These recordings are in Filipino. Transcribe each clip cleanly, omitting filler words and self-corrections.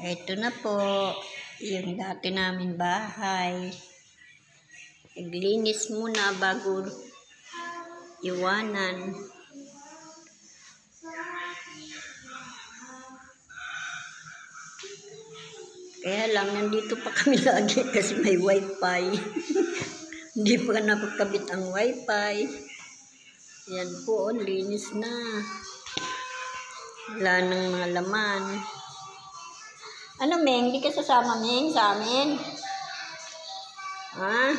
Ito na po, yung dati namin bahay. Naglinis muna bago iwanan. Kaya lang, nandito pa kami lagi kasi may wifi. Hindi pa nakakabit ang wifi. Yan po, linis na. Wala nang mga laman. Ano, Meng? Hindi ka sasama, Meng, sa amin? Ha?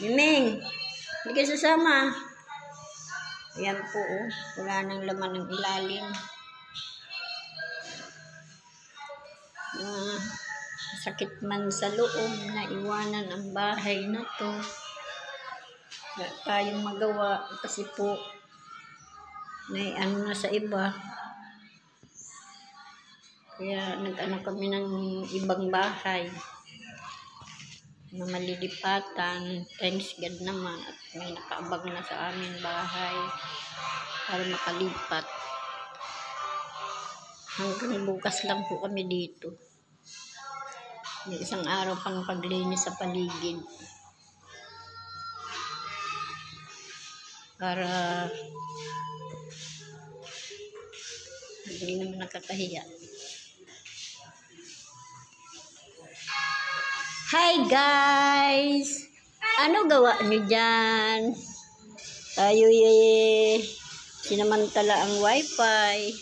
Meng, hindi ka sasama. Ayan po, oh. Wala nang laman ng ilalim. Sakit man sa loob na iwanan ang bahay na to. Wala tayong magawa kasi po may ano na sa iba. Kaya nag-ano kami ng ibang bahay na malilipatan. Thanks God naman at may nakaabag na sa amin bahay para makalipat. Hanggang bukas lang po kami dito. May isang araw pang paglinis sa paligid. Para hindi naman nakakahiya. Hi guys! Ano gawa niyo dyan? Tayo sinamantala ang wifi.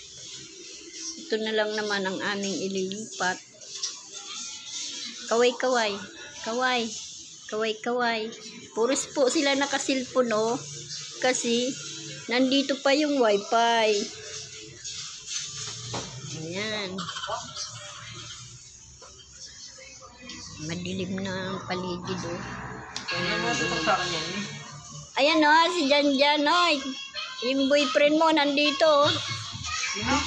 Ito na lang naman ang aming ililipat. Kaway-kaway. Kaway. Kaway-kaway. Puros po sila nakasilpon, oh. Kasi nandito pa yung wifi. Ayan. Madilim na ang paligid, oh. Ayan, oh. Si Janjan, oh. Yung boyfriend mo nandito, oh.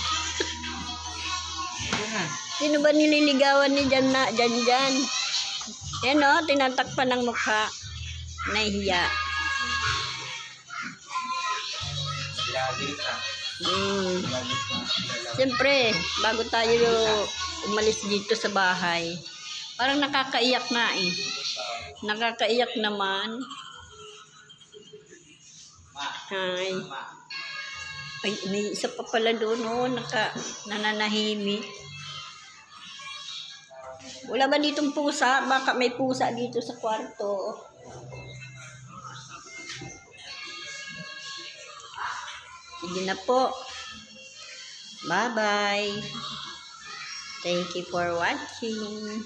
Sino ba nililigawan ni Janjan? Yan, o, tinatakpan ng mukha. Nahihiya. Siyempre, bago tayo umalis dito sa bahay, parang nakakaiyak na eh. Nakakaiyak naman. Ay, may isa pa pala doon, oh, nananahimik. Wala ba ditong pusa? Baka may pusa dito sa kwarto. Sige na po. Bye-bye. Thank you for watching.